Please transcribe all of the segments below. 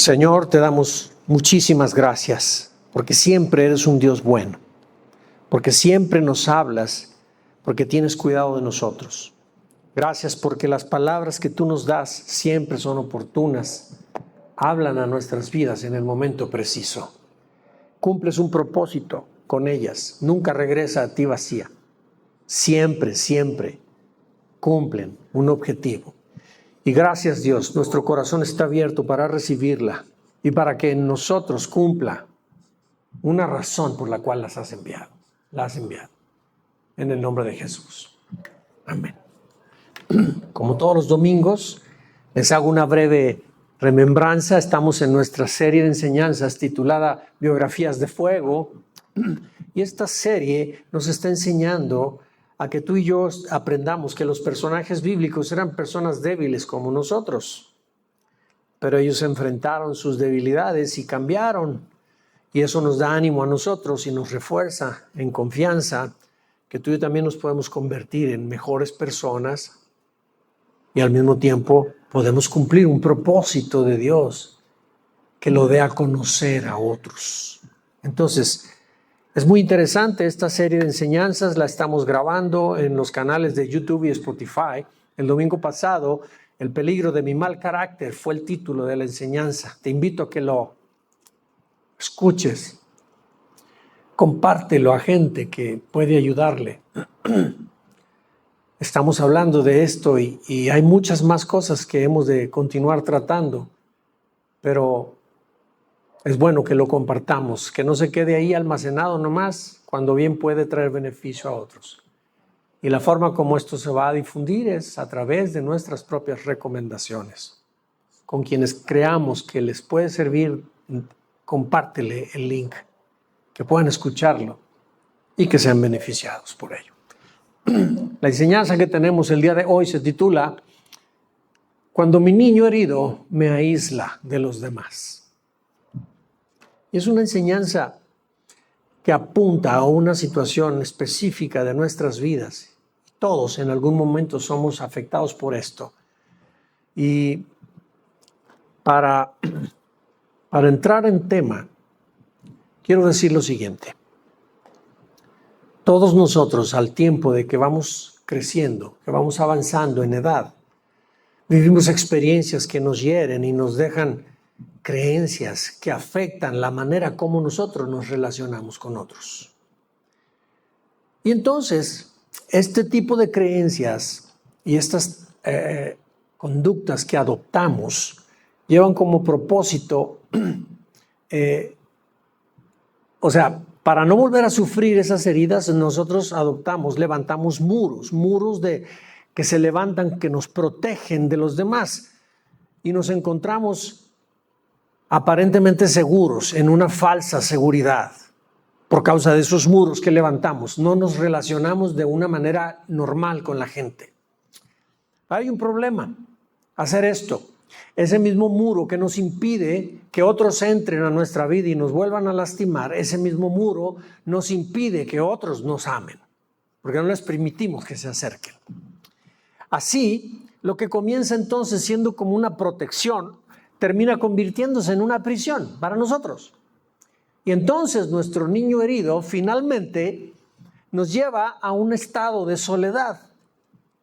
Señor, te damos muchísimas gracias, porque siempre eres un Dios bueno, porque siempre nos hablas, porque tienes cuidado de nosotros. Gracias porque las palabras que tú nos das siempre son oportunas, hablan a nuestras vidas en el momento preciso. Cumples un propósito con ellas, nunca regresa a ti vacía. Siempre, siempre cumplen un objetivo. Y gracias, Dios, nuestro corazón está abierto para recibirla y para que en nosotros cumpla una razón por la cual las has enviado. La has enviado. En el nombre de Jesús. Amén. Como todos los domingos, les hago una breve remembranza. Estamos en nuestra serie de enseñanzas titulada Biografías de Fuego. Y esta serie nos está enseñando a que tú y yo aprendamos que los personajes bíblicos eran personas débiles como nosotros. Pero ellos enfrentaron sus debilidades y cambiaron. Y eso nos da ánimo a nosotros y nos refuerza en confianza que tú y yo también nos podemos convertir en mejores personas y al mismo tiempo podemos cumplir un propósito de Dios que lo dé a conocer a otros. Entonces, es muy interesante esta serie de enseñanzas, la estamos grabando en los canales de YouTube y Spotify. El domingo pasado, El peligro de mi mal carácter fue el título de la enseñanza. Te invito a que lo escuches, compártelo a gente que puede ayudarle. Estamos hablando de esto y hay muchas más cosas que hemos de continuar tratando, pero es bueno que lo compartamos, que no se quede ahí almacenado nomás, cuando bien puede traer beneficio a otros. Y la forma como esto se va a difundir es a través de nuestras propias recomendaciones. Con quienes creamos que les puede servir, compártele el link, que puedan escucharlo y que sean beneficiados por ello. La enseñanza que tenemos el día de hoy se titula Cuando mi niño herido me aísla de los demás. Y es una enseñanza que apunta a una situación específica de nuestras vidas. Todos en algún momento somos afectados por esto. Y para entrar en tema, quiero decir lo siguiente. Todos nosotros, al tiempo de que vamos creciendo, que vamos avanzando en edad, vivimos experiencias que nos hieren y nos dejan creencias que afectan la manera como nosotros nos relacionamos con otros. Y entonces, este tipo de creencias y estas conductas que adoptamos llevan como propósito, para no volver a sufrir esas heridas, nosotros levantamos muros que se levantan, que nos protegen de los demás. Y nos encontramos aparentemente seguros en una falsa seguridad por causa de esos muros que levantamos. No nos relacionamos de una manera normal con la gente. Hay un problema, hacer esto. Ese mismo muro que nos impide que otros entren a nuestra vida y nos vuelvan a lastimar, ese mismo muro nos impide que otros nos amen, porque no les permitimos que se acerquen. Así, lo que comienza entonces siendo como una protección, termina convirtiéndose en una prisión para nosotros. Y entonces nuestro niño herido finalmente nos lleva a un estado de soledad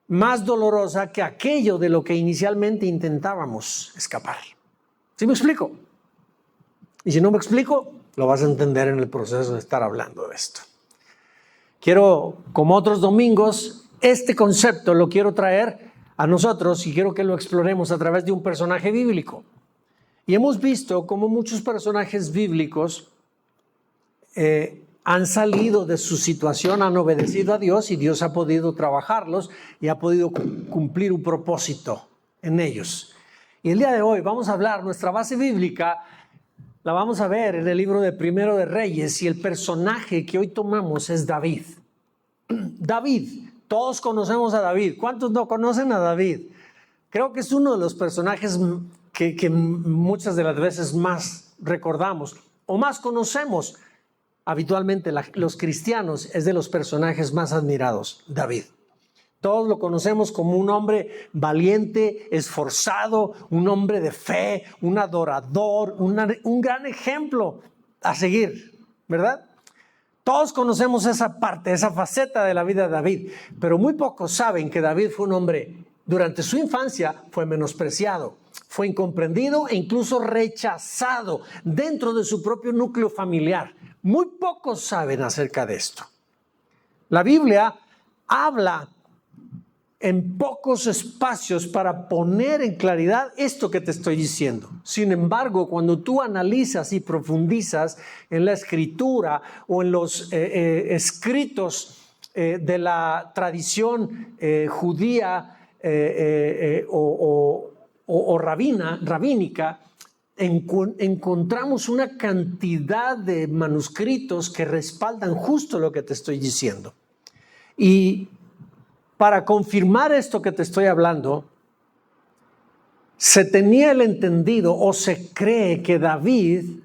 más dolorosa que aquello de lo que inicialmente intentábamos escapar. ¿Sí me explico? Y si no me explico, lo vas a entender en el proceso de estar hablando de esto. Quiero, como otros domingos, este concepto lo quiero traer a nosotros y quiero que lo exploremos a través de un personaje bíblico. Y hemos visto cómo muchos personajes bíblicos han salido de su situación, han obedecido a Dios y Dios ha podido trabajarlos y ha podido cumplir un propósito en ellos. Y el día de hoy vamos a hablar, nuestra base bíblica la vamos a ver en el libro de Primero de Reyes y el personaje que hoy tomamos es David. David, todos conocemos a David. ¿Cuántos no conocen a David? Creo que es uno de los personajes que muchas de las veces más recordamos o más conocemos. Habitualmente los cristianos es de los personajes más admirados, David. Todos lo conocemos como un hombre valiente, esforzado, un hombre de fe, un adorador, un gran ejemplo a seguir, ¿verdad? Todos conocemos esa parte, esa faceta de la vida de David, pero muy pocos saben que David fue un hombre, durante su infancia fue menospreciado, fue incomprendido e incluso rechazado dentro de su propio núcleo familiar. Muy pocos saben acerca de esto. La Biblia habla en pocos espacios para poner en claridad esto que te estoy diciendo. Sin embargo, cuando tú analizas y profundizas en la escritura o en los escritos de la tradición judía o rabínica, encontramos una cantidad de manuscritos que respaldan justo lo que te estoy diciendo. Y para confirmar esto que te estoy hablando, se tenía el entendido o se cree que David,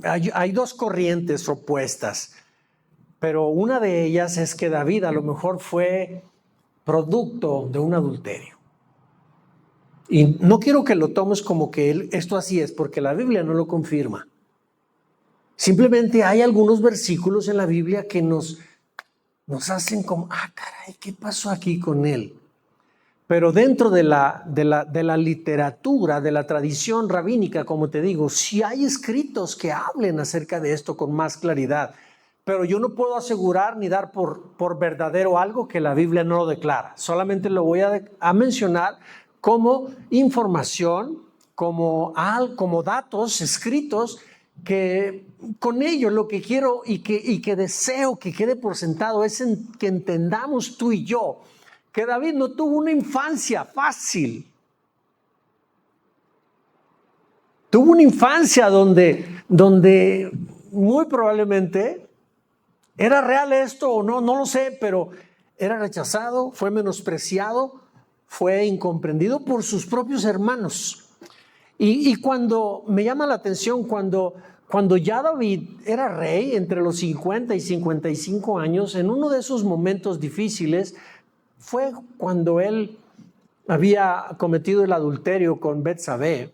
hay dos corrientes opuestas, pero una de ellas es que David a lo mejor fue producto de un adulterio. Y no quiero que lo tomes como que esto así es, porque la Biblia no lo confirma. Simplemente hay algunos versículos en la Biblia que nos hacen como, caray, ¿qué pasó aquí con él? Pero dentro de la literatura, de la tradición rabínica, como te digo, sí hay escritos que hablen acerca de esto con más claridad. Pero yo no puedo asegurar ni dar por verdadero algo que la Biblia no lo declara. Solamente lo voy a mencionar como información, como datos escritos, que con ello lo que quiero y que deseo que quede por sentado es que entendamos tú y yo que David no tuvo una infancia fácil. Tuvo una infancia donde muy probablemente era real esto o no lo sé, pero era rechazado, fue menospreciado, fue incomprendido por sus propios hermanos. Y cuando me llama la atención, cuando ya David era rey entre los 50 y 55 años, en uno de esos momentos difíciles, fue cuando él había cometido el adulterio con Betsabé.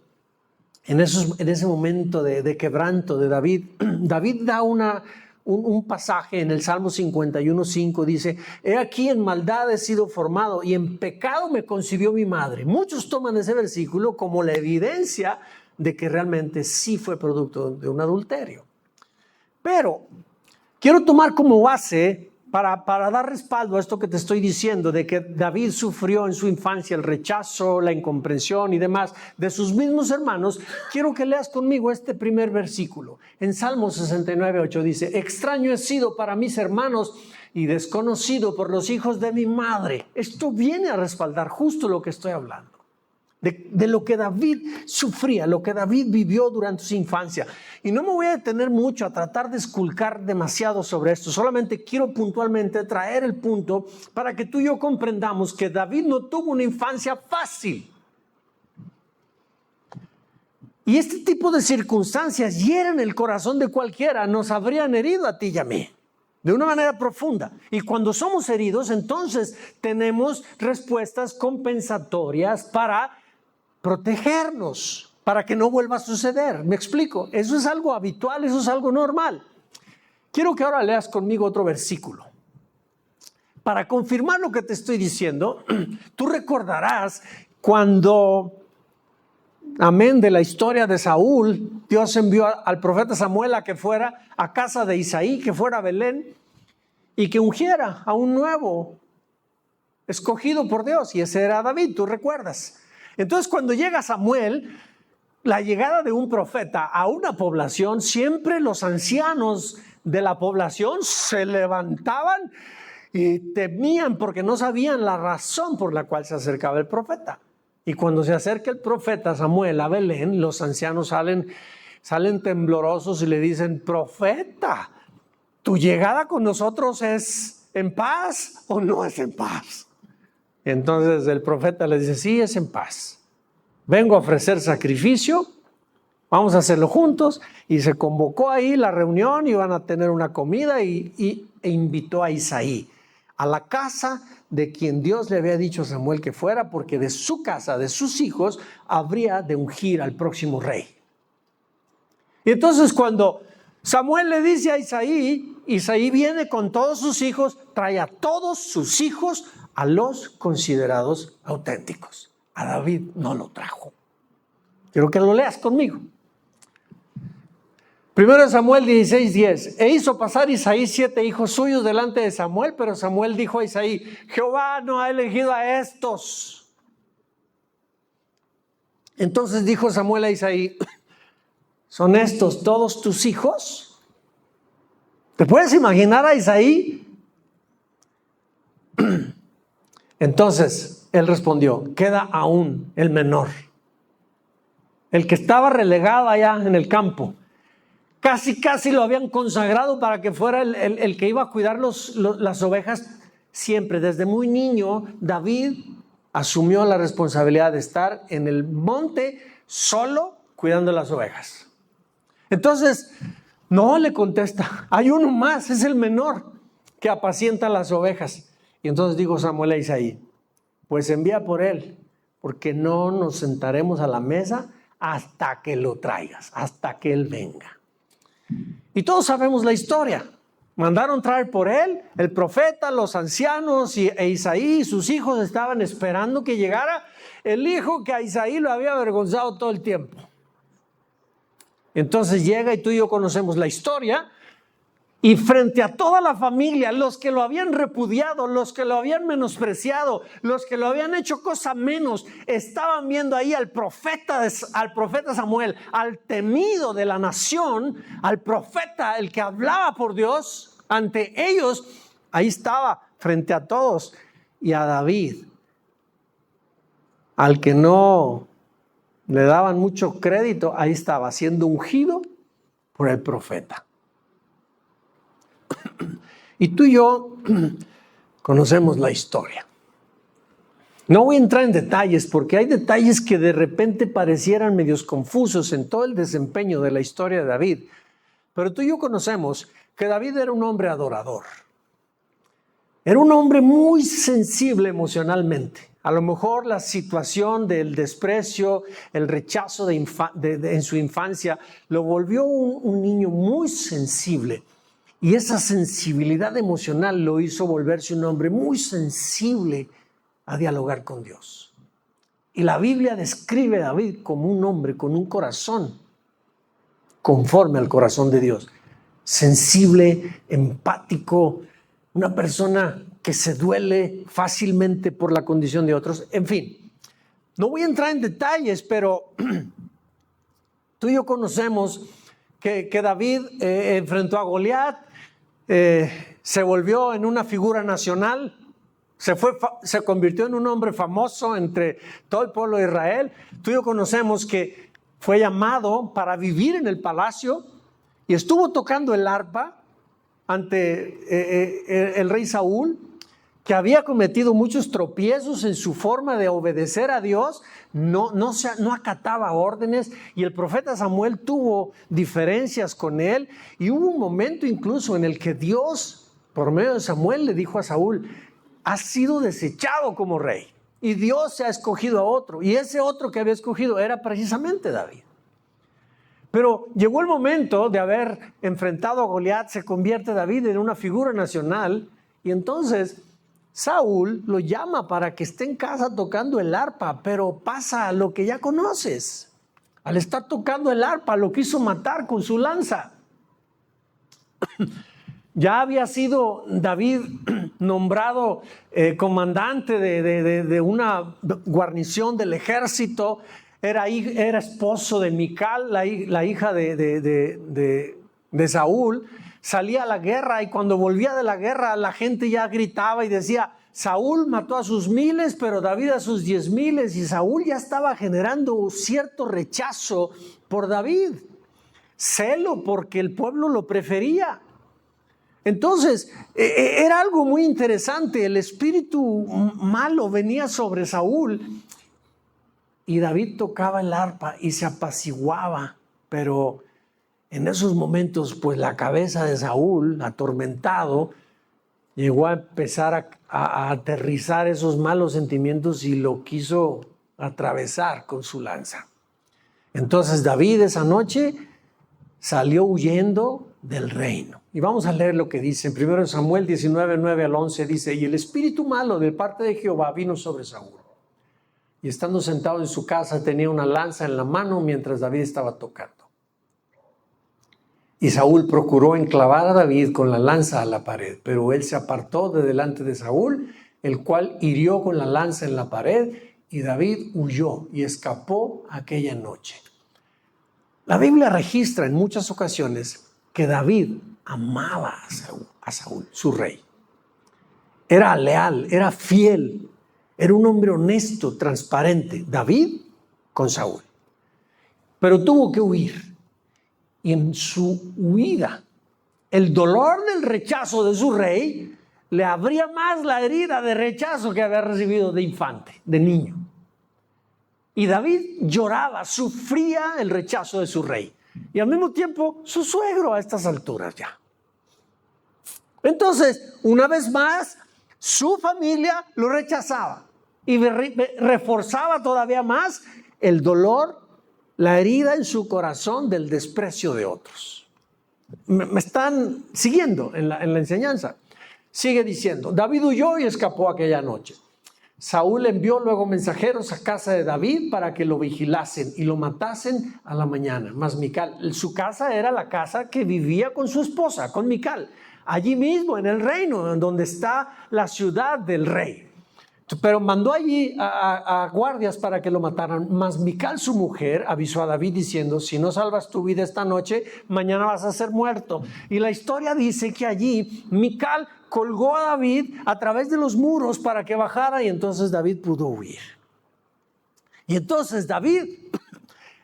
En ese momento de quebranto de David, David da un pasaje en el Salmo 51:5, dice: he aquí en maldad he sido formado y en pecado me concibió mi madre. Muchos toman ese versículo como la evidencia de que realmente sí fue producto de un adulterio. Pero quiero tomar como base, para dar respaldo a esto que te estoy diciendo, de que David sufrió en su infancia el rechazo, la incomprensión y demás de sus mismos hermanos. Quiero que leas conmigo este primer versículo. En Salmo 69:8 dice: extraño he sido para mis hermanos y desconocido por los hijos de mi madre. Esto viene a respaldar justo lo que estoy hablando. De lo que David sufría, lo que David vivió durante su infancia. Y no me voy a detener mucho a tratar de esculcar demasiado sobre esto. Solamente quiero puntualmente traer el punto para que tú y yo comprendamos que David no tuvo una infancia fácil. Y este tipo de circunstancias hieren el corazón de cualquiera, nos habrían herido a ti y a mí de una manera profunda. Y cuando somos heridos, entonces tenemos respuestas compensatorias para protegernos, para que no vuelva a suceder. ¿Me explico? Eso es algo habitual, eso es algo normal. Quiero que ahora leas conmigo otro versículo. Para confirmar lo que te estoy diciendo, tú recordarás cuando, amén, de la historia de Saúl, Dios envió al profeta Samuel a que fuera a casa de Isaí, que fuera a Belén y que ungiera a un nuevo escogido por Dios, y ese era David, tú recuerdas. Entonces, cuando llega Samuel, la llegada de un profeta a una población, siempre los ancianos de la población se levantaban y temían porque no sabían la razón por la cual se acercaba el profeta. Y cuando se acerca el profeta Samuel a Belén, los ancianos salen temblorosos y le dicen: profeta, ¿tu llegada con nosotros es en paz o no es en paz? Entonces el profeta le dice: sí, es en paz. Vengo a ofrecer sacrificio, vamos a hacerlo juntos. Y se convocó ahí la reunión, iban a tener una comida e invitó a Isaí. a la casa de quien Dios le había dicho a Samuel que fuera, porque de su casa, de sus hijos, habría de ungir al próximo rey. Y entonces cuando Samuel le dice a Isaí, Isaí viene con todos sus hijos, trae a todos sus hijos a los considerados auténticos. A David no lo trajo. Quiero que lo leas conmigo. Primero Samuel 16:10. E hizo pasar Isaí 7 hijos suyos delante de Samuel, pero Samuel dijo a Isaí: Jehová no ha elegido a estos. Entonces dijo Samuel a Isaí: ¿son estos todos tus hijos? ¿Te puedes imaginar a Isaí? Entonces él respondió: queda aún el menor, el que estaba relegado allá en el campo. Casi lo habían consagrado para que fuera el que iba a cuidar las ovejas siempre. Desde muy niño, David asumió la responsabilidad de estar en el monte solo cuidando las ovejas. Entonces, no le contesta: hay uno más, es el menor que apacienta las ovejas. Y entonces dijo Samuel a Isaí: pues envía por él, porque no nos sentaremos a la mesa hasta que lo traigas, hasta que él venga. Y todos sabemos la historia. Mandaron traer por él, el profeta, los ancianos e Isaí y sus hijos estaban esperando que llegara el hijo que a Isaí lo había avergonzado todo el tiempo. Entonces llega, y tú y yo conocemos la historia, y frente a toda la familia, los que lo habían repudiado, los que lo habían menospreciado, los que lo habían hecho cosa menos, estaban viendo ahí al profeta Samuel, al temido de la nación, al profeta, el que hablaba por Dios ante ellos. Ahí estaba frente a todos. Y a David, al que no le daban mucho crédito, ahí estaba siendo ungido por el profeta. Y tú y yo conocemos la historia. No voy a entrar en detalles, porque hay detalles que de repente parecieran medios confusos en todo el desempeño de la historia de David. Pero tú y yo conocemos que David era un hombre adorador. Era un hombre muy sensible emocionalmente. A lo mejor la situación del desprecio, el rechazo en su infancia, lo volvió un niño muy sensible. Y esa sensibilidad emocional lo hizo volverse un hombre muy sensible a dialogar con Dios. Y la Biblia describe a David como un hombre con un corazón conforme al corazón de Dios. Sensible, empático, una persona que se duele fácilmente por la condición de otros. En fin, no voy a entrar en detalles, pero tú y yo conocemos que David enfrentó a Goliat. Se volvió en una figura nacional, se convirtió en un hombre famoso entre todo el pueblo de Israel. Tú y yo conocemos que fue llamado para vivir en el palacio y estuvo tocando el arpa ante el rey Saúl, que había cometido muchos tropiezos en su forma de obedecer a Dios, no acataba órdenes, y el profeta Samuel tuvo diferencias con él, y hubo un momento incluso en el que Dios, por medio de Samuel, le dijo a Saúl: has sido desechado como rey, y Dios se ha escogido a otro, y ese otro que había escogido era precisamente David. Pero llegó el momento de haber enfrentado a Goliat, se convierte David en una figura nacional, y entonces Saúl lo llama para que esté en casa tocando el arpa, pero pasa lo que ya conoces. Al estar tocando el arpa, lo quiso matar con su lanza. Ya había sido David nombrado comandante de una guarnición del ejército. Era esposo de Mical, la hija de Saúl. Salía a la guerra, y cuando volvía de la guerra, la gente ya gritaba y decía: Saúl mató a sus 1000, pero David a sus 10,000. Y Saúl ya estaba generando cierto rechazo por David, celo porque el pueblo lo prefería. Entonces era algo muy interesante. El espíritu malo venía sobre Saúl, y David tocaba el arpa y se apaciguaba, pero en esos momentos, pues la cabeza de Saúl, atormentado, llegó a empezar a aterrizar esos malos sentimientos y lo quiso atravesar con su lanza. Entonces David esa noche salió huyendo del reino. Y vamos a leer lo que dice en 1 Samuel 19, 9 al 11, dice: y el espíritu malo de parte de Jehová vino sobre Saúl. Y estando sentado en su casa tenía una lanza en la mano mientras David estaba tocando. Y Saúl procuró enclavar a David con la lanza a la pared, pero él se apartó de delante de Saúl, el cual hirió con la lanza en la pared, y David huyó y escapó aquella noche. La Biblia registra en muchas ocasiones que David amaba a Saúl, su rey. Era leal, era fiel, era un hombre honesto, transparente. David con Saúl. Pero tuvo que huir. Y en su huida, el dolor del rechazo de su rey le abría más la herida de rechazo que había recibido de infante, de niño. Y David lloraba, sufría el rechazo de su rey. Y al mismo tiempo, su suegro a estas alturas ya. Entonces, una vez más, su familia lo rechazaba. Y reforzaba todavía más el dolor, la herida en su corazón del desprecio de otros. Me están siguiendo en la enseñanza. Sigue diciendo: David huyó y escapó aquella noche. Saúl envió luego mensajeros a casa de David para que lo vigilasen y lo matasen a la mañana. Mas Mical, su casa era la casa que vivía con su esposa, con Mical, allí mismo en el reino, en donde está la ciudad del rey. Pero mandó allí a guardias para que lo mataran. Mas Mical, su mujer, avisó a David diciendo: si no salvas tu vida esta noche, mañana vas a ser muerto. Y la historia dice que allí Mical colgó a David a través de los muros para que bajara, y entonces David pudo huir. Y entonces David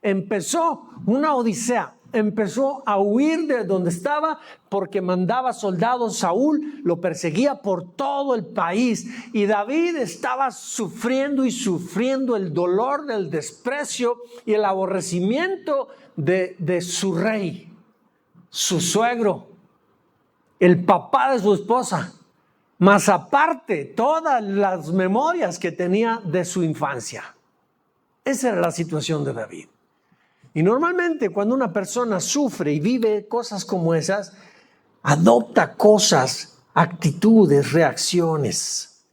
empezó una odisea. Empezó a huir de donde estaba porque mandaba soldados. Saúl lo perseguía por todo el país y David estaba sufriendo el dolor del desprecio y el aborrecimiento de su rey, su suegro, el papá de su esposa, más aparte todas las memorias que tenía de su infancia. Esa era la situación de David. Y normalmente cuando una persona sufre y vive cosas como esas, adopta cosas, actitudes, reacciones.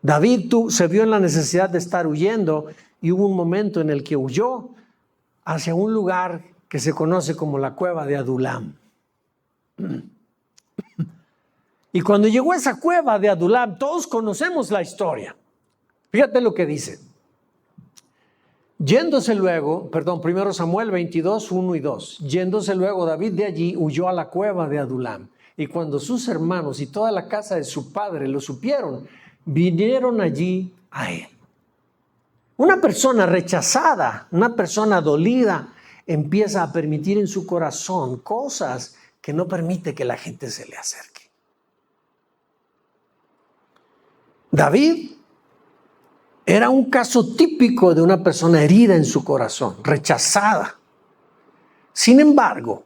David se vio en la necesidad de estar huyendo y hubo un momento en el que huyó hacia un lugar que se conoce como la cueva de Adulam. Y cuando llegó a esa cueva de Adulam, todos conocemos la historia. Fíjate lo que dice. Yéndose luego, 1 Samuel 22, 1 y 2. Yéndose luego David de allí, huyó a la cueva de Adulam. Y cuando sus hermanos y toda la casa de su padre lo supieron, vinieron allí a él. Una persona rechazada, una persona dolida, empieza a permitir en su corazón cosas que no permite que la gente se le acerque. David era un caso típico de una persona herida en su corazón, rechazada. Sin embargo,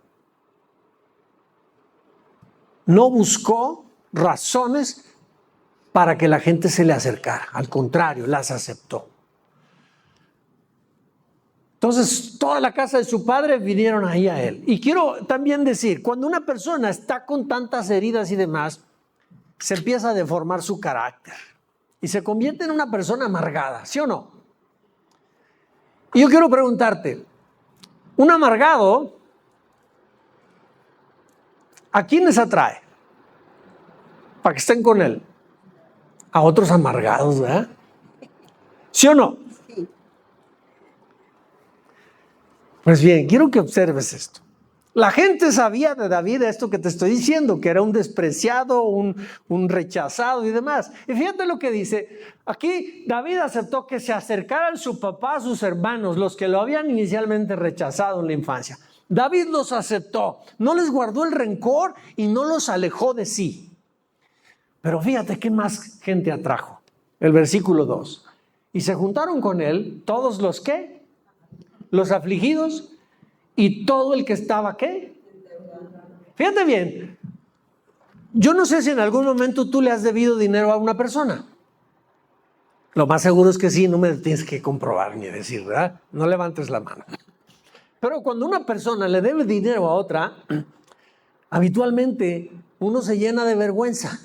no buscó razones para que la gente se le acercara. Al contrario, las aceptó. Entonces, toda la casa de su padre vinieron ahí a él. Y quiero también decir, cuando una persona está con tantas heridas y demás, se empieza a deformar su carácter. Y se convierte en una persona amargada, ¿sí o no? Y yo quiero preguntarte, un amargado, ¿a quiénes atrae? Para que estén con él. A otros amargados, ¿verdad? ¿Sí o no? Pues bien, quiero que observes esto. La gente sabía de David esto que te estoy diciendo, que era un despreciado, un rechazado y demás. Y fíjate lo que dice. Aquí David aceptó que se acercaran su papá a sus hermanos, los que lo habían inicialmente rechazado en la infancia. David los aceptó, no les guardó el rencor y no los alejó de sí. Pero fíjate qué más gente atrajo. El versículo 2. Y se juntaron con él todos los ¿qué? Los afligidos y todo el que estaba ¿qué? Fíjate bien, Yo no sé si en algún momento tú le has debido dinero a una persona. Lo más seguro es que sí, no me tienes que comprobar ni decir, ¿verdad? No levantes la mano. Pero cuando una persona le debe dinero a otra, habitualmente uno se llena de vergüenza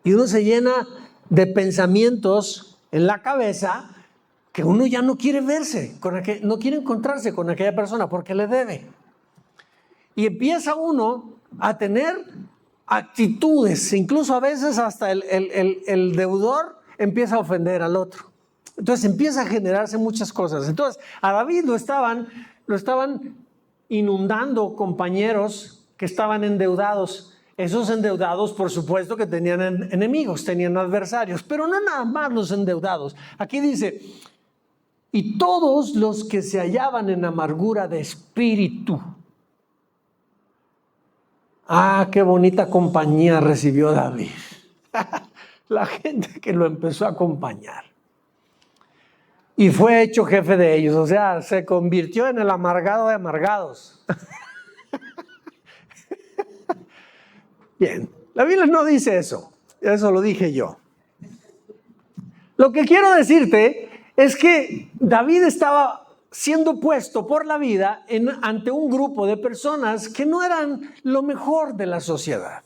y uno se llena de pensamientos en la cabeza que uno ya no quiere verse, no quiere encontrarse con aquella persona porque le debe. Y empieza uno a tener actitudes, incluso a veces hasta el deudor empieza a ofender al otro. Entonces empieza a generarse muchas cosas. Entonces a David lo estaban inundando compañeros que estaban endeudados. Esos endeudados, por supuesto, que tenían enemigos, tenían adversarios, pero no nada más los endeudados. Aquí dice, y todos los que se hallaban en amargura de espíritu. Ah, qué bonita compañía recibió David. La gente que lo empezó a acompañar. Y fue hecho jefe de ellos, o sea, se convirtió en el amargado de amargados. Bien, la Biblia no dice eso lo dije yo. Lo que quiero decirte es que David estaba siendo puesto por la vida ante un grupo de personas que no eran lo mejor de la sociedad.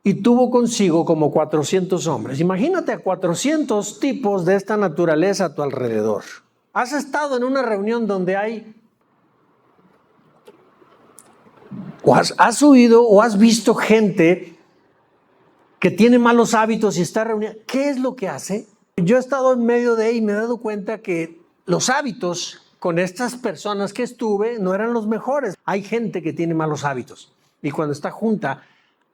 Y tuvo consigo como 400 hombres. Imagínate a 400 tipos de esta naturaleza a tu alrededor. ¿Has estado en una reunión donde hay, o has oído o has visto gente que tiene malos hábitos y está reunida? ¿Qué es lo que hace? Yo he estado en medio de y me he dado cuenta que los hábitos con estas personas que estuve no eran los mejores. Hay gente que tiene malos hábitos y cuando está junta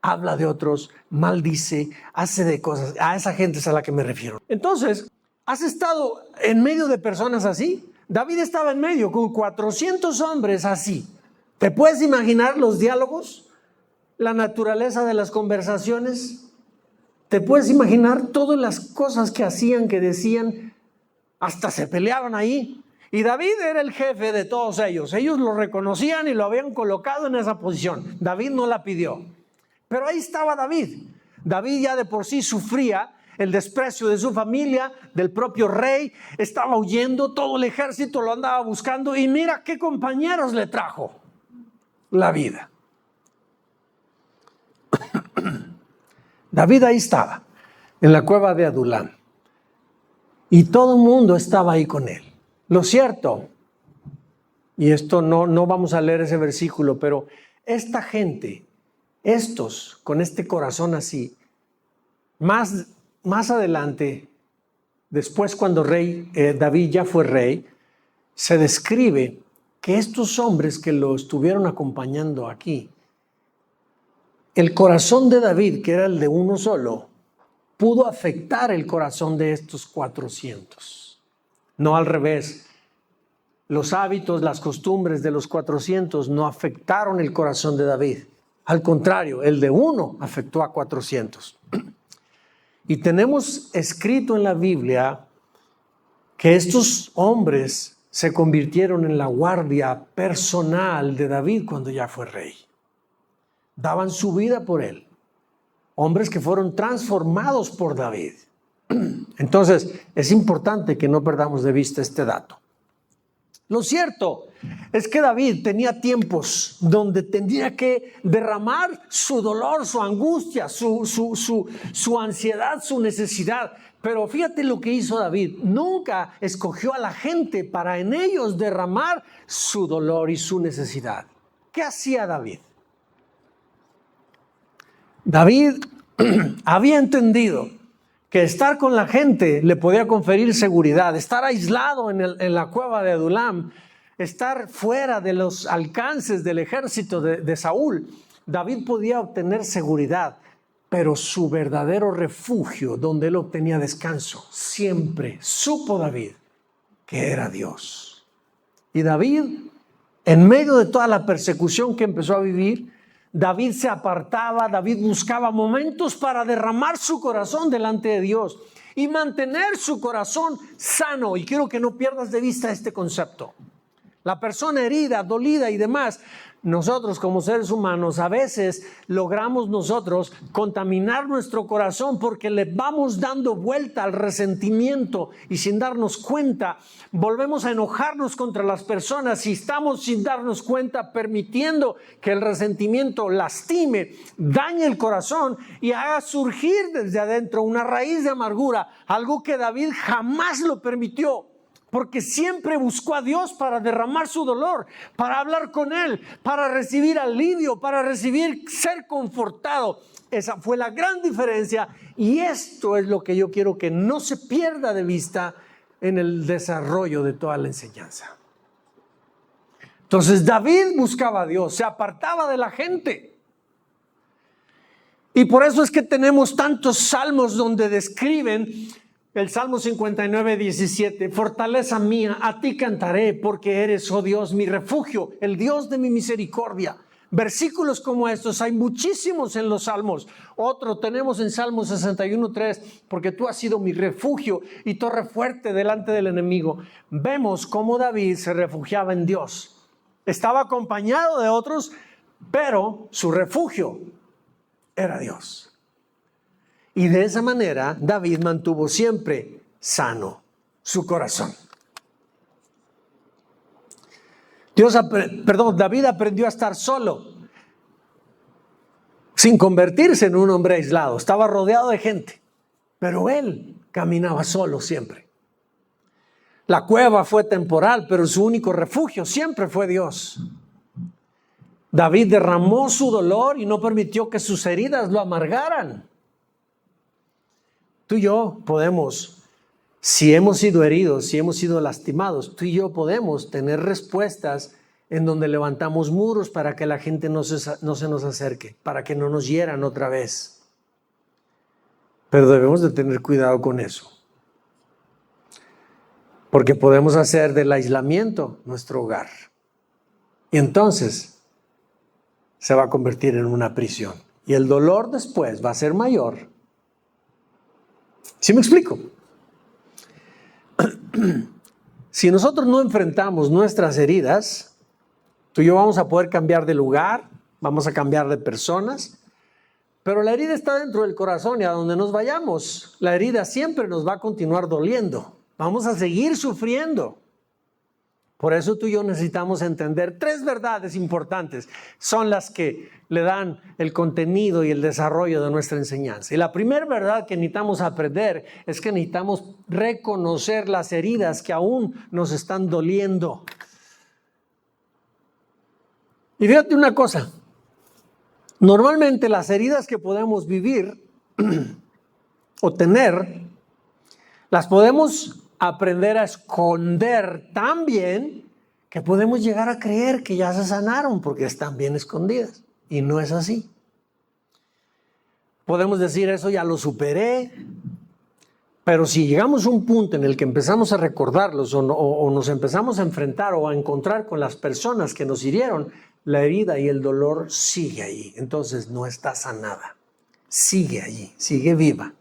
habla de otros, maldice, hace de cosas. A esa gente es a la que me refiero. Entonces, ¿has estado en medio de personas así? David estaba en medio con 400 hombres así. ¿Te puedes imaginar los diálogos? La naturaleza de las conversaciones. ¿Te puedes imaginar todas las cosas que hacían, que decían? Hasta se peleaban ahí. Y David era el jefe de todos ellos. Ellos lo reconocían y lo habían colocado en esa posición. David no la pidió. Pero ahí estaba David. David ya de por sí sufría el desprecio de su familia, del propio rey. Estaba huyendo, todo el ejército lo andaba buscando. Y mira qué compañeros le trajo la vida. David ahí estaba, en la cueva de Adulam. Y todo el mundo estaba ahí con él. Lo cierto, y esto no vamos a leer ese versículo, pero esta gente, estos con este corazón así, más adelante, después cuando David ya fue rey, se describe que estos hombres que lo estuvieron acompañando aquí, el corazón de David, que era el de uno solo, pudo afectar el corazón de estos 400. No al revés. Los hábitos, las costumbres de los 400 no afectaron el corazón de David. Al contrario, el de uno afectó a 400. Y tenemos escrito en la Biblia que estos hombres se convirtieron en la guardia personal de David cuando ya fue rey. Daban su vida por él. Hombres que fueron transformados por David. Entonces, es importante que no perdamos de vista este dato. Lo cierto es que David tenía tiempos donde tenía que derramar su dolor, su angustia, su ansiedad, su necesidad. Pero fíjate lo que hizo David. Nunca escogió a la gente para en ellos derramar su dolor y su necesidad. ¿Qué hacía David? David había entendido que estar con la gente le podía conferir seguridad, estar aislado en la cueva de Adulam, estar fuera de los alcances del ejército de Saúl. David podía obtener seguridad, pero su verdadero refugio, donde él obtenía descanso, siempre supo David que era Dios. Y David, en medio de toda la persecución que empezó a vivir, David se apartaba, David buscaba momentos para derramar su corazón delante de Dios y mantener su corazón sano. Y quiero que no pierdas de vista este concepto. La persona herida, dolida y demás nosotros como seres humanos a veces logramos nosotros contaminar nuestro corazón porque le vamos dando vuelta al resentimiento y sin darnos cuenta volvemos a enojarnos contra las personas y estamos sin darnos cuenta permitiendo que el resentimiento lastime, dañe el corazón y haga surgir desde adentro una raíz de amargura, algo que David jamás lo permitió. Porque siempre buscó a Dios para derramar su dolor, para hablar con Él, para recibir alivio, para recibir ser confortado. Esa fue la gran diferencia y esto es lo que yo quiero que no se pierda de vista en el desarrollo de toda la enseñanza. Entonces David buscaba a Dios, se apartaba de la gente. Y por eso es que tenemos tantos salmos donde describen. El Salmo 59, 17, fortaleza mía, a ti cantaré porque eres, oh Dios, mi refugio, el Dios de mi misericordia. Versículos como estos hay muchísimos en los Salmos. Otro tenemos en Salmo 61, 3, porque tú has sido mi refugio y torre fuerte delante del enemigo. Vemos cómo David se refugiaba en Dios. Estaba acompañado de otros, pero su refugio era Dios. Y de esa manera David mantuvo siempre sano su corazón. David aprendió a estar solo, sin convertirse en un hombre aislado. Estaba rodeado de gente, pero él caminaba solo siempre. La cueva fue temporal, pero su único refugio siempre fue Dios. David derramó su dolor y no permitió que sus heridas lo amargaran. Tú y yo podemos, si hemos sido heridos, si hemos sido lastimados, tú y yo podemos tener respuestas en donde levantamos muros para que la gente no se nos acerque, para que no nos hieran otra vez. Pero debemos de tener cuidado con eso. Porque podemos hacer del aislamiento nuestro hogar. Y entonces se va a convertir en una prisión. Y el dolor después va a ser mayor. ¿Sí me explico? Si nosotros no enfrentamos nuestras heridas, tú y yo vamos a poder cambiar de lugar, vamos a cambiar de personas, pero la herida está dentro del corazón y a donde nos vayamos, la herida siempre nos va a continuar doliendo. Vamos a seguir sufriendo. Por eso tú y yo necesitamos entender 3 verdades importantes. Son las que le dan el contenido y el desarrollo de nuestra enseñanza. Y la primera verdad que necesitamos aprender es que necesitamos reconocer las heridas que aún nos están doliendo. Y fíjate una cosa. Normalmente las heridas que podemos vivir o tener, las podemos aprender a esconder tan bien que podemos llegar a creer que ya se sanaron porque están bien escondidas. Y no es así. Podemos decir, eso ya lo superé. Pero si llegamos a un punto en el que empezamos a recordarlos o nos empezamos a enfrentar o a encontrar con las personas que nos hirieron, la herida y el dolor sigue allí. Entonces no está sanada. Sigue allí, sigue viva.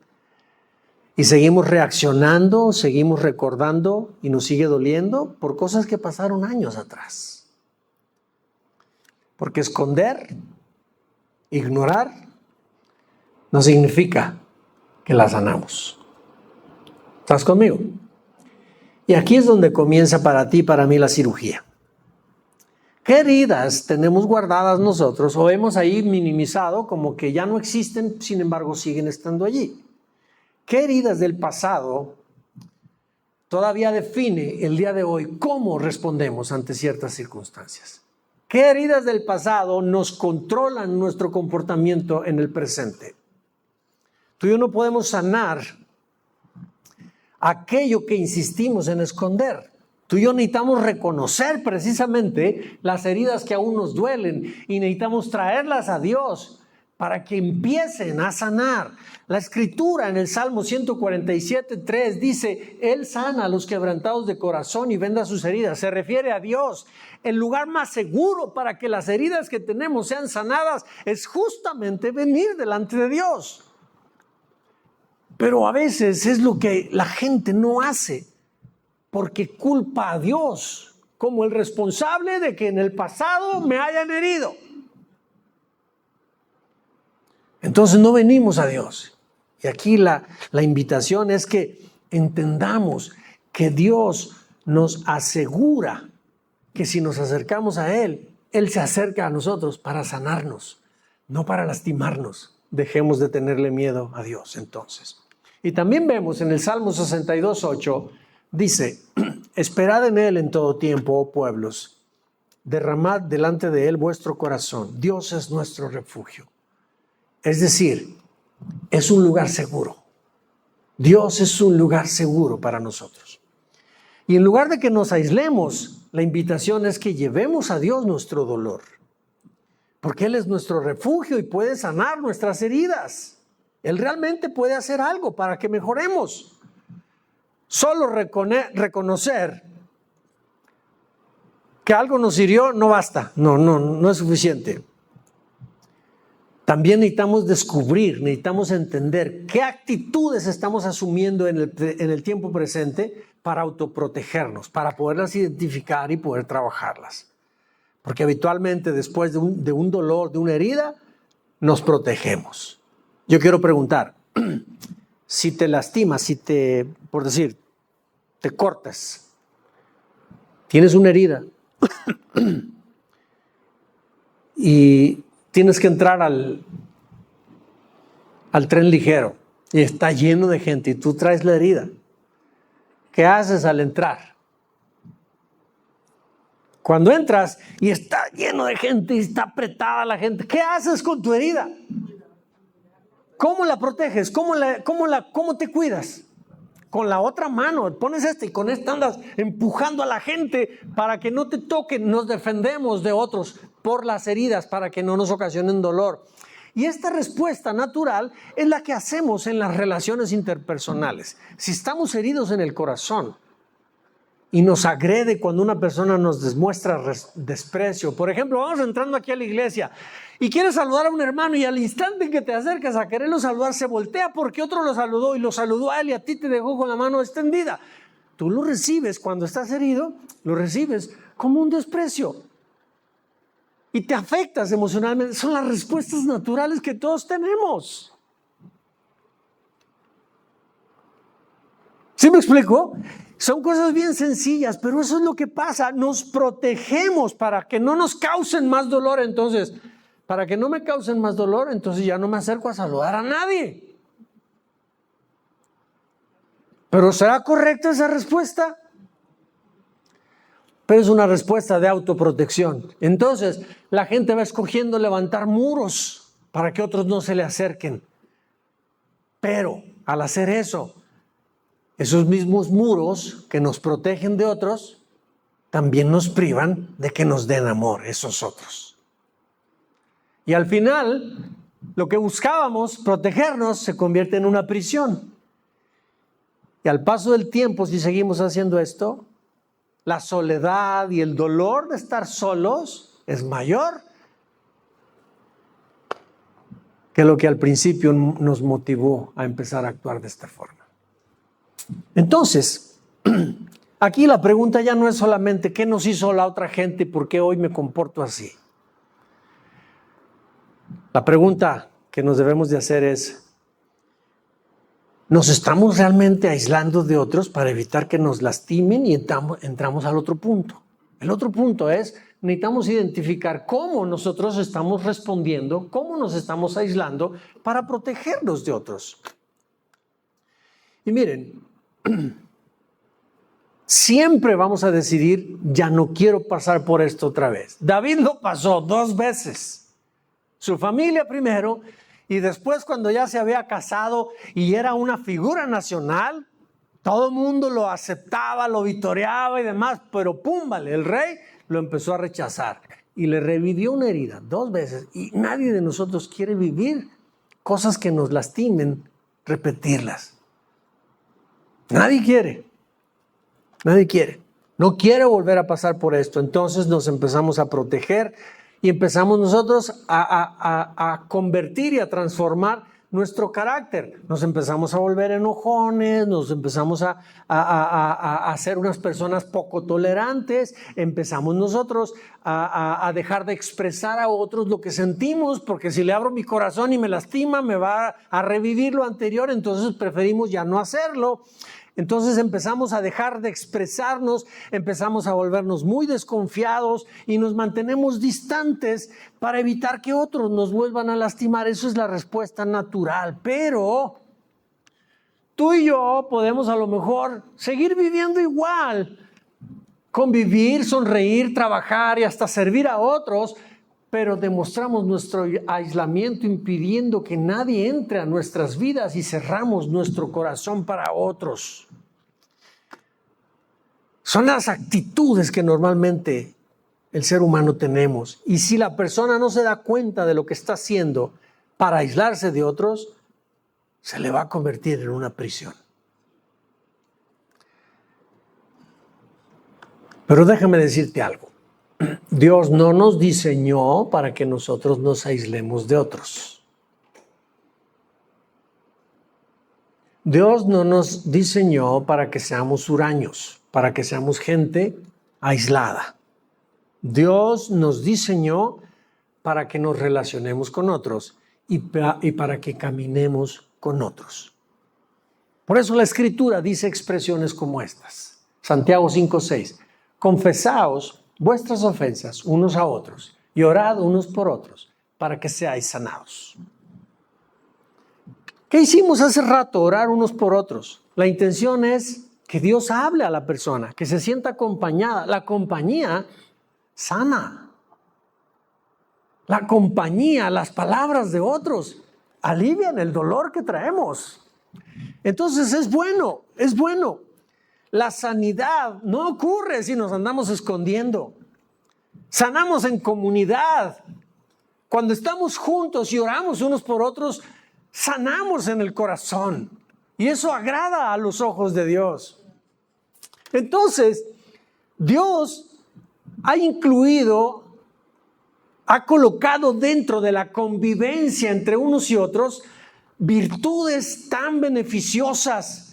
Y seguimos reaccionando, seguimos recordando y nos sigue doliendo por cosas que pasaron años atrás. Porque esconder, ignorar, no significa que la sanamos. ¿Estás conmigo? Y aquí es donde comienza para ti y para mí la cirugía. ¿Qué heridas tenemos guardadas nosotros o hemos ahí minimizado como que ya no existen, sin embargo siguen estando allí? ¿Qué heridas del pasado todavía define el día de hoy cómo respondemos ante ciertas circunstancias? ¿Qué heridas del pasado nos controlan nuestro comportamiento en el presente? Tú y yo no podemos sanar aquello que insistimos en esconder. Tú y yo necesitamos reconocer precisamente las heridas que aún nos duelen y necesitamos traerlas a Dios para que empiecen a sanar. La Escritura en el Salmo 147:3 dice, Él sana a los quebrantados de corazón y venda sus heridas. Se refiere a Dios. El lugar más seguro para que las heridas que tenemos sean sanadas es justamente venir delante de Dios. Pero a veces es lo que la gente no hace porque culpa a Dios como el responsable de que en el pasado me hayan herido. Entonces no venimos a Dios. Y aquí la invitación es que entendamos que Dios nos asegura que si nos acercamos a Él, Él se acerca a nosotros para sanarnos, no para lastimarnos. Dejemos de tenerle miedo a Dios entonces. Y también vemos en el Salmo 62:8, dice, esperad en Él en todo tiempo, oh pueblos, derramad delante de Él vuestro corazón. Dios es nuestro refugio. Es decir, es un lugar seguro. Dios es un lugar seguro para nosotros. Y en lugar de que nos aislemos, la invitación es que llevemos a Dios nuestro dolor. Porque Él es nuestro refugio y puede sanar nuestras heridas. Él realmente puede hacer algo para que mejoremos. Solo reconocer que algo nos hirió no basta. No es suficiente. También necesitamos descubrir, necesitamos entender qué actitudes estamos asumiendo en el tiempo presente para autoprotegernos, para poderlas identificar y poder trabajarlas. Porque habitualmente después de un dolor, de una herida, nos protegemos. Yo quiero preguntar, si te lastimas, por decir, te cortas, tienes una herida y tienes que entrar al tren ligero y está lleno de gente y tú traes la herida. ¿Qué haces al entrar? Cuando entras y está lleno de gente y está apretada la gente, ¿qué haces con tu herida? ¿Cómo la proteges? ¿Cómo te cuidas? Con la otra mano, pones esta y con esta andas empujando a la gente para que no te toquen. Nos defendemos de otros por las heridas para que no nos ocasionen dolor. Y esta respuesta natural es la que hacemos en las relaciones interpersonales. Si estamos heridos en el corazón y nos agrede cuando una persona nos demuestra desprecio. Por ejemplo, vamos entrando aquí a la iglesia y quieres saludar a un hermano y al instante en que te acercas a quererlo saludar, se voltea porque otro lo saludó y lo saludó a él y a ti te dejó con la mano extendida. Tú lo recibes cuando estás herido, lo recibes como un desprecio. Y te afectas emocionalmente. Son las respuestas naturales que todos tenemos. ¿Sí me explico? Son cosas bien sencillas, pero eso es lo que pasa. Nos protegemos para que no nos causen más dolor. Entonces, para que no me causen más dolor, entonces ya no me acerco a saludar a nadie. ¿Pero será correcta esa respuesta? Pero es una respuesta de autoprotección. Entonces, la gente va escogiendo levantar muros para que otros no se le acerquen. Pero, al hacer eso, esos mismos muros que nos protegen de otros, también nos privan de que nos den amor esos otros. Y al final, lo que buscábamos, protegernos, se convierte en una prisión. Y al paso del tiempo, si seguimos haciendo esto, la soledad y el dolor de estar solos es mayor que lo que al principio nos motivó a empezar a actuar de esta forma. Entonces, aquí la pregunta ya no es solamente qué nos hizo la otra gente y por qué hoy me comporto así. La pregunta que nos debemos de hacer es, ¿nos estamos realmente aislando de otros para evitar que nos lastimen? Y entramos al otro punto. El otro punto es, necesitamos identificar cómo nosotros estamos respondiendo, cómo nos estamos aislando para protegernos de otros. Y miren, siempre vamos a decidir, ya no quiero pasar por esto otra vez. David lo pasó 2 veces. Su familia primero, y después cuando ya se había casado y era una figura nacional, todo el mundo lo aceptaba, lo vitoreaba y demás, pero púmbale, el rey lo empezó a rechazar y le revivió una herida 2 veces. Y nadie de nosotros quiere vivir cosas que nos lastimen, repetirlas. Nadie quiere. No quiere volver a pasar por esto. Entonces nos empezamos a proteger y empezamos nosotros a convertir y a transformar nuestro carácter. Nos empezamos a volver enojones, nos empezamos a ser unas personas poco tolerantes, empezamos nosotros a dejar de expresar a otros lo que sentimos, porque si le abro mi corazón y me lastima, me va a revivir lo anterior, entonces preferimos ya no hacerlo. Entonces empezamos a dejar de expresarnos, empezamos a volvernos muy desconfiados y nos mantenemos distantes para evitar que otros nos vuelvan a lastimar. Eso es la respuesta natural. Pero tú y yo podemos a lo mejor seguir viviendo igual, convivir, sonreír, trabajar y hasta servir a otros, pero demostramos nuestro aislamiento impidiendo que nadie entre a nuestras vidas y cerramos nuestro corazón para otros. Son las actitudes que normalmente el ser humano tenemos. Y si la persona no se da cuenta de lo que está haciendo para aislarse de otros, se le va a convertir en una prisión. Pero déjame decirte algo. Dios no nos diseñó para que nosotros nos aislemos de otros. Dios no nos diseñó para que seamos huraños, para que seamos gente aislada. Dios nos diseñó para que nos relacionemos con otros y para que caminemos con otros. Por eso la Escritura dice expresiones como estas. Santiago 5:6. Confesaos vuestras ofensas unos a otros y orad unos por otros para que seáis sanados. ¿Qué hicimos hace rato? Orar unos por otros. La intención es que Dios hable a la persona, que se sienta acompañada. La compañía sana. La compañía, las palabras de otros alivian el dolor que traemos. Entonces es bueno, es bueno. La sanidad no ocurre si nos andamos escondiendo. Sanamos en comunidad. Cuando estamos juntos y oramos unos por otros, sanamos en el corazón. Y eso agrada a los ojos de Dios. Entonces, Dios ha colocado dentro de la convivencia entre unos y otros virtudes tan beneficiosas.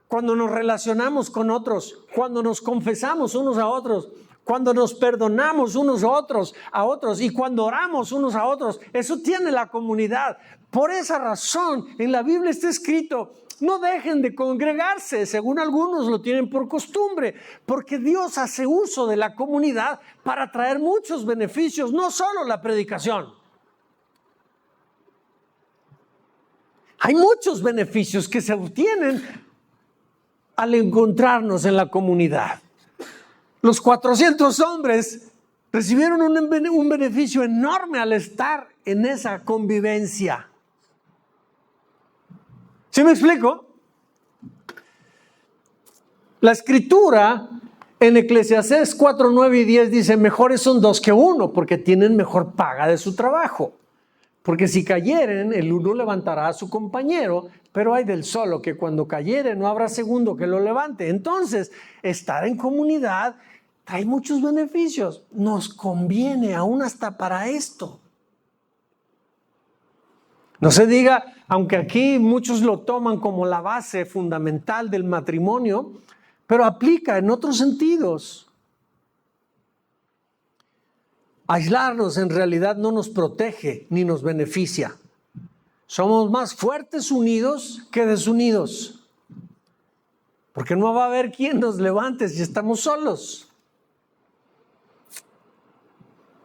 Cuando nos relacionamos con otros, cuando nos confesamos unos a otros, cuando nos perdonamos unos a otros y cuando oramos unos a otros, eso tiene la comunidad. Por esa razón, en la Biblia está escrito, no dejen de congregarse, según algunos lo tienen por costumbre, porque Dios hace uso de la comunidad para traer muchos beneficios, no solo la predicación. Hay muchos beneficios que se obtienen al encontrarnos en la comunidad. Los 400 hombres recibieron un beneficio enorme al estar en esa convivencia. ¿Sí me explico? La Escritura en Eclesiastés 4, 9 y 10 dice, mejores son dos que uno, porque tienen mejor paga de su trabajo. Porque si cayeren, el uno levantará a su compañero, pero hay del solo que cuando cayere no habrá segundo que lo levante. Entonces, estar en comunidad trae muchos beneficios. Nos conviene aún hasta para esto. No se diga, aunque aquí muchos lo toman como la base fundamental del matrimonio, pero aplica en otros sentidos. Aislarnos en realidad no nos protege ni nos beneficia. Somos más fuertes unidos que desunidos. Porque no va a haber quien nos levante si estamos solos.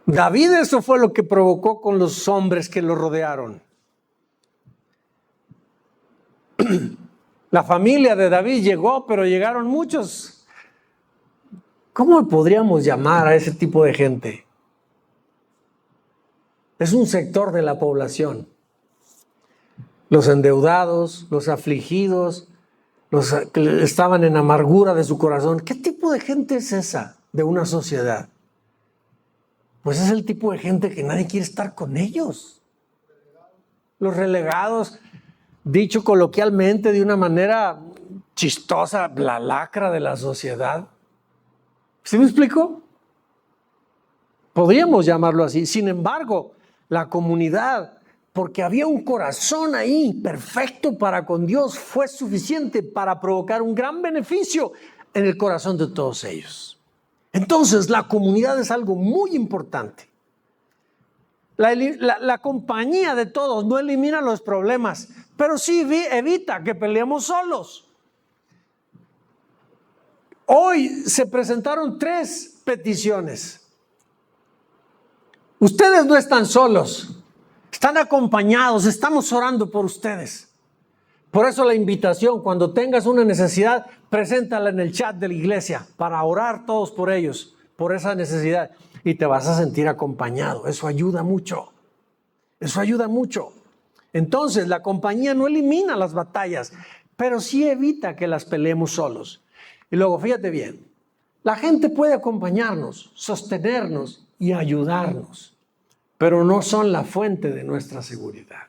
David eso fue lo que provocó con los hombres que lo rodearon. La familia de David llegó, pero llegaron muchos. ¿Cómo podríamos llamar a ese tipo de gente? Es un sector de la población. Los endeudados, los afligidos, los que estaban en amargura de su corazón. ¿Qué tipo de gente es esa de una sociedad? Pues es el tipo de gente que nadie quiere estar con ellos. Los relegados, dicho coloquialmente de una manera chistosa, la lacra de la sociedad. ¿Sí me explico? Podríamos llamarlo así. Sin embargo, la comunidad porque había un corazón ahí perfecto para con Dios, fue suficiente para provocar un gran beneficio en el corazón de todos ellos. Entonces, la comunidad es algo muy importante. La compañía de todos no elimina los problemas, pero sí evita que peleemos solos. Hoy se presentaron 3 peticiones. Ustedes no están solos, están acompañados, estamos orando por ustedes. Por eso la invitación, cuando tengas una necesidad, preséntala en el chat de la iglesia para orar todos por ellos, por esa necesidad. Y te vas a sentir acompañado. Eso ayuda mucho. Eso ayuda mucho. Entonces, la compañía no elimina las batallas, pero sí evita que las peleemos solos. Y luego, fíjate bien, la gente puede acompañarnos, sostenernos y ayudarnos, pero no son la fuente de nuestra seguridad.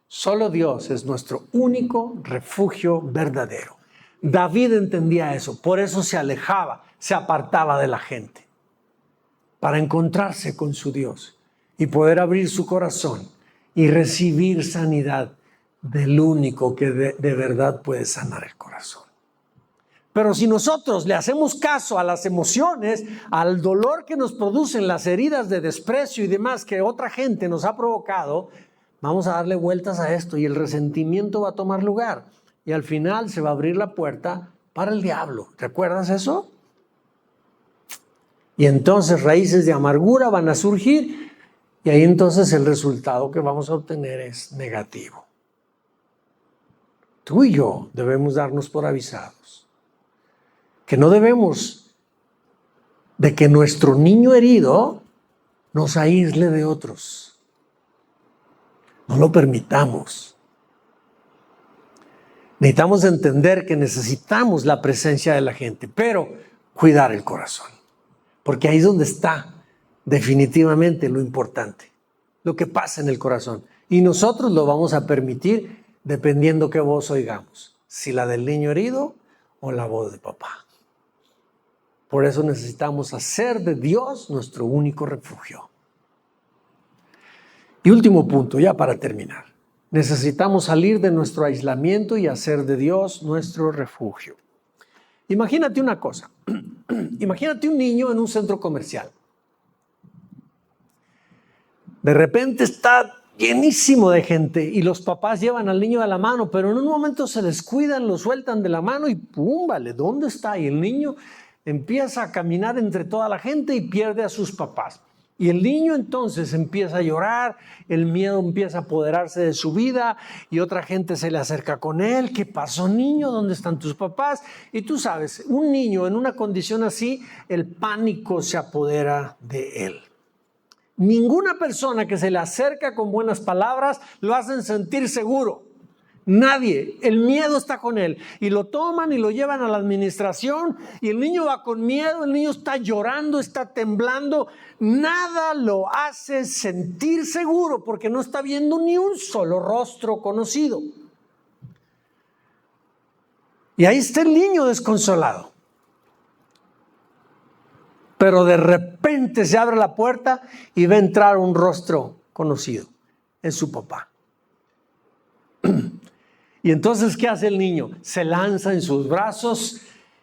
Solo Dios es nuestro único refugio verdadero. David entendía eso, por eso se alejaba, se apartaba de la gente, para encontrarse con su Dios y poder abrir su corazón y recibir sanidad del único que de verdad puede sanar el corazón. Pero si nosotros le hacemos caso a las emociones, al dolor que nos producen las heridas de desprecio y demás que otra gente nos ha provocado, vamos a darle vueltas a esto y el resentimiento va a tomar lugar. Y al final se va a abrir la puerta para el diablo. ¿Recuerdas eso? Y entonces raíces de amargura van a surgir y ahí entonces el resultado que vamos a obtener es negativo. Tú y yo debemos darnos por avisados que no debemos de que nuestro niño herido nos aísle de otros. No lo permitamos. Necesitamos entender que necesitamos la presencia de la gente, pero cuidar el corazón. Porque ahí es donde está definitivamente lo importante, lo que pasa en el corazón. Y nosotros lo vamos a permitir dependiendo qué voz oigamos, si la del niño herido o la voz de papá. Por eso necesitamos hacer de Dios nuestro único refugio. Y último punto, ya para terminar. Necesitamos salir de nuestro aislamiento y hacer de Dios nuestro refugio. Imagínate una cosa. Imagínate un niño en un centro comercial. De repente está llenísimo de gente y los papás llevan al niño de la mano, pero en un momento se descuidan, lo sueltan de la mano y ¡pum! Vale, ¿dónde está? Y el niño empieza a caminar entre toda la gente y pierde a sus papás. Y el niño entonces empieza a llorar, el miedo empieza a apoderarse de su vida y otra gente se le acerca con él. ¿Qué pasó, niño? ¿Dónde están tus papás? Y tú sabes, un niño en una condición así, el pánico se apodera de él. Ninguna persona que se le acerca con buenas palabras lo hacen sentir seguro. Nadie, el miedo está con él y lo toman y lo llevan a la administración y el niño va con miedo, el niño está llorando, está temblando, nada lo hace sentir seguro porque no está viendo ni un solo rostro conocido. Y ahí está el niño desconsolado. Pero de repente se abre la puerta y ve entrar un rostro conocido, es su papá. Y entonces, ¿qué hace el niño? Se lanza en sus brazos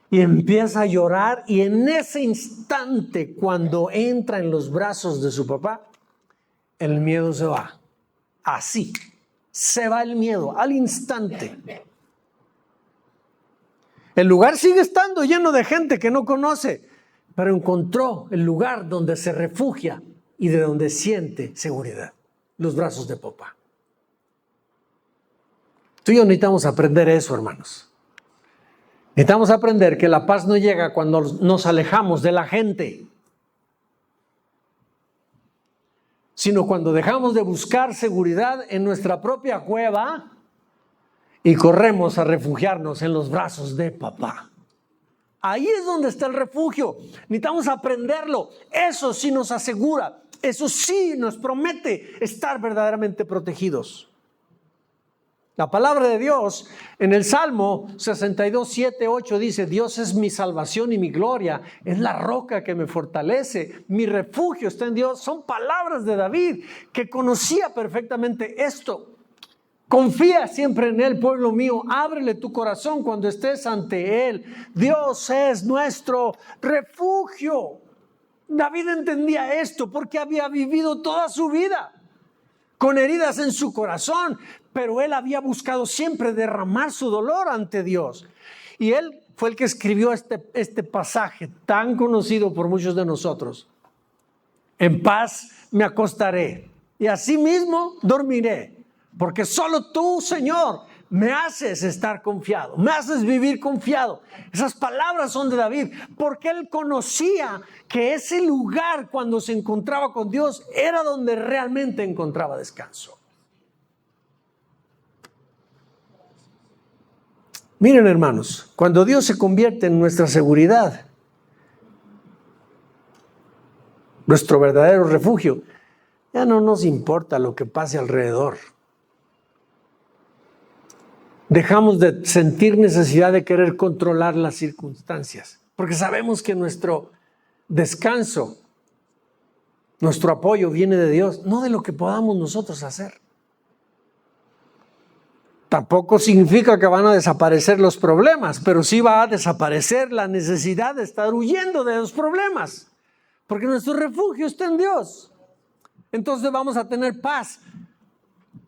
y empieza a llorar. Y en ese instante, cuando entra en los brazos de su papá, el miedo se va. Así, se va el miedo al instante. El lugar sigue estando lleno de gente que no conoce, pero encontró el lugar donde se refugia y de donde siente seguridad, los brazos de papá. Tú y yo necesitamos aprender eso, hermanos. Necesitamos aprender que la paz no llega cuando nos alejamos de la gente, sino cuando dejamos de buscar seguridad en nuestra propia cueva y corremos a refugiarnos en los brazos de papá. Ahí es donde está el refugio. Necesitamos aprenderlo. Eso sí nos asegura, eso sí nos promete estar verdaderamente protegidos. La palabra de Dios en el Salmo 62, 7, 8 dice: Dios es mi salvación y mi gloria, es la roca que me fortalece, mi refugio está en Dios. Son palabras de David, que conocía perfectamente esto. Confía siempre en Él, pueblo mío, ábrele tu corazón cuando estés ante Él. Dios es nuestro refugio. David entendía esto porque había vivido toda su vida con heridas en su corazón, pero él había buscado siempre derramar su dolor ante Dios. Y él fue el que escribió este pasaje tan conocido por muchos de nosotros. En paz me acostaré y asimismo dormiré, porque solo tú, Señor, me haces estar confiado, me haces vivir confiado. Esas palabras son de David, porque él conocía que ese lugar, cuando se encontraba con Dios, era donde realmente encontraba descanso. Miren, hermanos, cuando Dios se convierte en nuestra seguridad, nuestro verdadero refugio, ya no nos importa lo que pase alrededor. Dejamos de sentir necesidad de querer controlar las circunstancias, porque sabemos que nuestro descanso, nuestro apoyo viene de Dios, no de lo que podamos nosotros hacer. Tampoco significa que van a desaparecer los problemas, pero sí va a desaparecer la necesidad de estar huyendo de los problemas, porque nuestro refugio está en Dios. Entonces vamos a tener paz,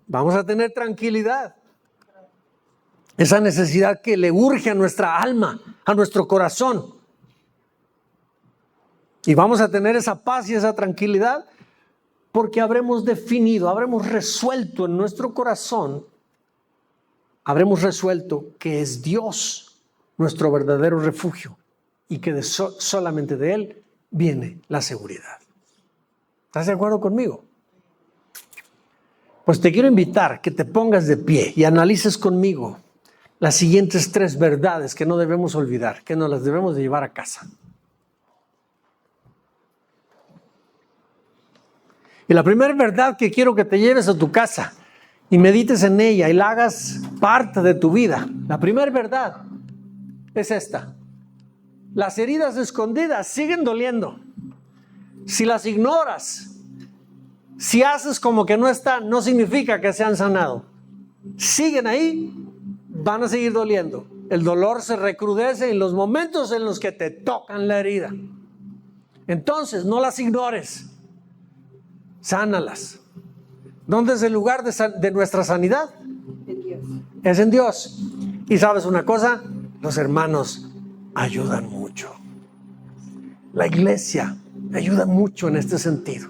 vamos a tener tranquilidad. Esa necesidad que le urge a nuestra alma, a nuestro corazón. Y vamos a tener esa paz y esa tranquilidad porque habremos definido, habremos resuelto en nuestro corazón, habremos resuelto que es Dios nuestro verdadero refugio y que solamente de Él viene la seguridad. ¿Estás de acuerdo conmigo? Pues te quiero invitar que te pongas de pie y analices conmigo las siguientes 3 verdades que no debemos olvidar, que nos las debemos de llevar a casa. Y la primera verdad que quiero que te lleves a tu casa y medites en ella y la hagas parte de tu vida, la primera verdad es esta: las heridas escondidas siguen doliendo. Si las ignoras, si haces como que no están, no significa que se han sanado. Siguen ahí, van a seguir doliendo. El dolor se recrudece en los momentos en los que te tocan la herida. Entonces, no las ignores. Sánalas. ¿Dónde es el lugar de nuestra sanidad? En Dios. Es en Dios. Y ¿sabes una cosa? Los hermanos ayudan mucho. La iglesia ayuda mucho en este sentido.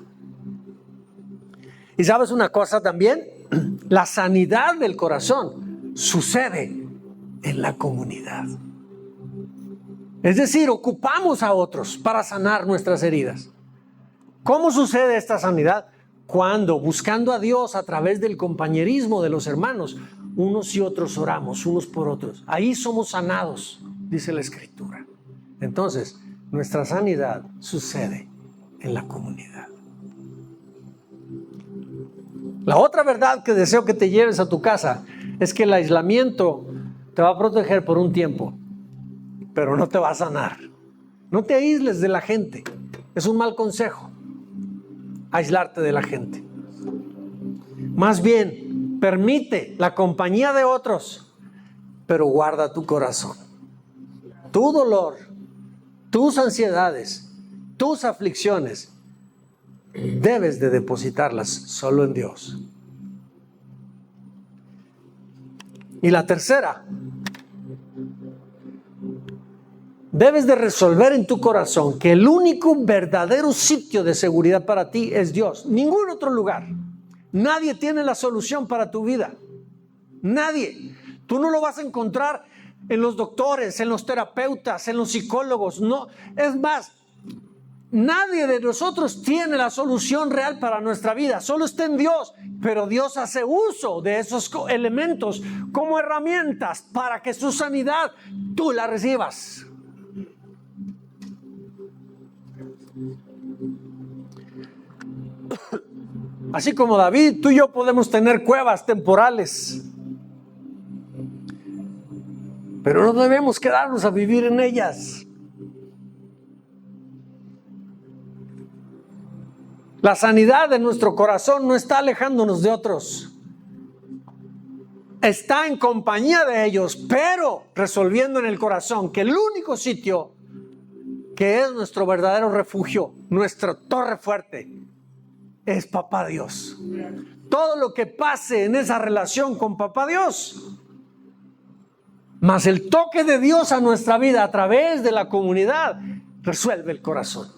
¿Y sabes una cosa también? La sanidad del corazón sucede en la comunidad. Es decir, ocupamos a otros para sanar nuestras heridas. ¿Cómo sucede esta sanidad? Cuando, buscando a Dios a través del compañerismo de los hermanos, unos y otros oramos, unos por otros. Ahí somos sanados, dice la Escritura. Entonces, nuestra sanidad sucede en la comunidad. La otra verdad que deseo que te lleves a tu casa es que el aislamiento te va a proteger por un tiempo, pero no te va a sanar. No te aísles de la gente. Es un mal consejo aislarte de la gente. Más bien, permite la compañía de otros, pero guarda tu corazón. Tu dolor, tus ansiedades, tus aflicciones, debes de depositarlas solo en Dios. Y la tercera, debes de resolver en tu corazón que el único verdadero sitio de seguridad para ti es Dios. Ningún otro lugar. Nadie tiene la solución para tu vida. Nadie. Tú no lo vas a encontrar en los doctores, en los terapeutas, en los psicólogos. No. Es más, nadie de nosotros tiene la solución real para nuestra vida. Solo está en Dios. Pero Dios hace uso de esos elementos como herramientas para que su sanidad tú la recibas. Así como David, tú y yo podemos tener cuevas temporales pero no debemos quedarnos a vivir en ellas. La sanidad de nuestro corazón no está alejándonos de otros. Está en compañía de ellos, pero resolviendo en el corazón que el único sitio que es nuestro verdadero refugio, nuestra torre fuerte, es Papá Dios. Todo lo que pase en esa relación con Papá Dios, más el toque de Dios a nuestra vida a través de la comunidad, resuelve el corazón.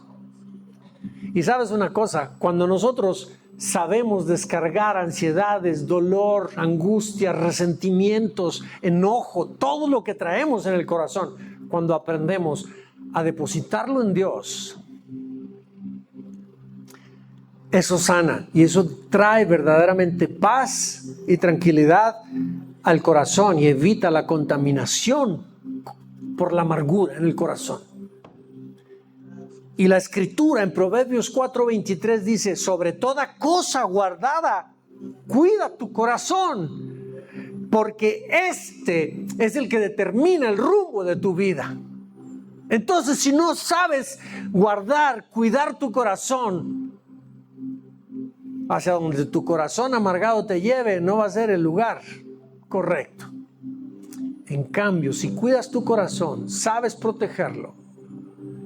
Y sabes una cosa, cuando nosotros sabemos descargar ansiedades, dolor, angustia, resentimientos, enojo, todo lo que traemos en el corazón, cuando aprendemos a depositarlo en Dios, eso sana y eso trae verdaderamente paz y tranquilidad al corazón y evita la contaminación por la amargura en el corazón. Y la escritura en Proverbios 4:23 dice: sobre toda cosa guardada, cuida tu corazón, porque este es el que determina el rumbo de tu vida. Entonces, si no sabes guardar, cuidar tu corazón, hacia donde tu corazón amargado te lleve, no va a ser el lugar correcto. En cambio, si cuidas tu corazón, sabes protegerlo,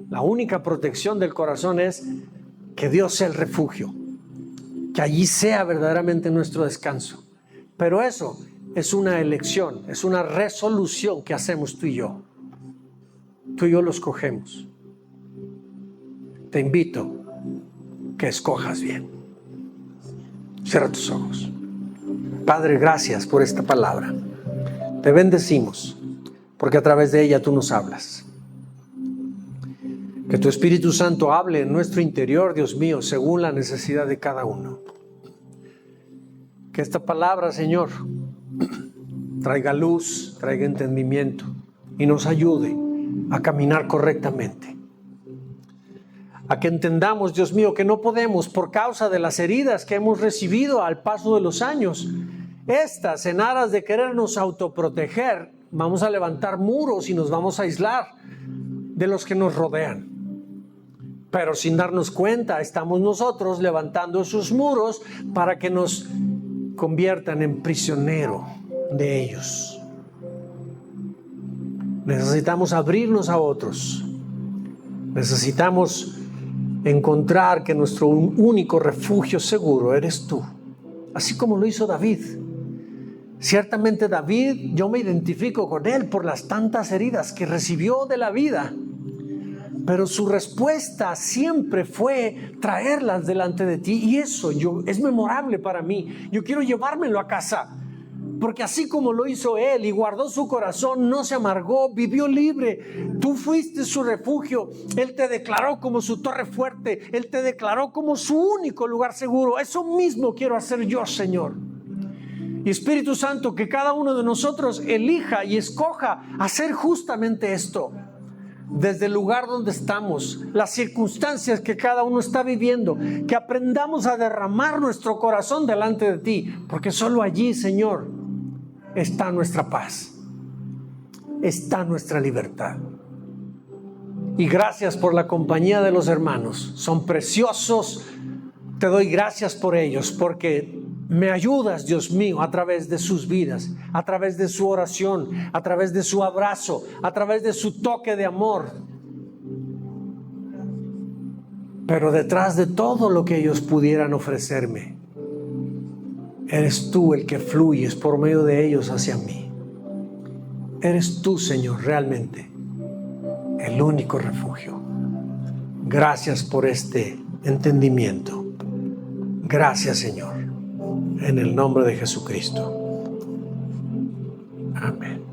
la única protección del corazón es que Dios sea el refugio, que allí sea verdaderamente nuestro descanso. Pero eso es una elección, es una resolución que hacemos tú y yo. Tú y yo lo escogemos. Te invito que escojas bien. Cierra tus ojos. Padre, gracias por esta palabra. Te bendecimos porque a través de ella tú nos hablas. Que tu Espíritu Santo hable en nuestro interior, Dios mío, según la necesidad de cada uno. Que esta palabra, Señor, traiga luz, traiga entendimiento y nos ayude a caminar correctamente. A que entendamos, Dios mío, que no podemos, por causa de las heridas que hemos recibido al paso de los años, estas, en aras de querernos autoproteger, vamos a levantar muros y nos vamos a aislar de los que nos rodean. Pero sin darnos cuenta, estamos nosotros levantando esos muros para que nos conviertan en prisionero de ellos. Necesitamos abrirnos a otros. Necesitamos encontrar que nuestro único refugio seguro eres tú, así como lo hizo David. Ciertamente David, yo me identifico con él por las tantas heridas que recibió de la vida, pero su respuesta siempre fue traerlas delante de ti, y eso es memorable para mí. Yo quiero llevármelo a casa, porque así como lo hizo él y guardó su corazón, no se amargó, vivió libre. Tú fuiste su refugio. Él te declaró como su torre fuerte. Él te declaró como su único lugar seguro. Eso mismo quiero hacer yo, Señor. Y Espíritu Santo, que cada uno de nosotros elija y escoja hacer justamente esto. Desde el lugar donde estamos, las circunstancias que cada uno está viviendo, que aprendamos a derramar nuestro corazón delante de ti, porque solo allí, Señor, está nuestra paz, está nuestra libertad. Y gracias por la compañía de los hermanos, son preciosos. Te doy gracias por ellos, porque me ayudas, Dios mío, a través de sus vidas, a través de su oración, a través de su abrazo, a través de su toque de amor. Pero detrás de todo lo que ellos pudieran ofrecerme, eres tú el que fluyes por medio de ellos hacia mí. Eres tú, Señor, realmente el único refugio. Gracias por este entendimiento. Gracias, Señor. En el nombre de Jesucristo. Amén.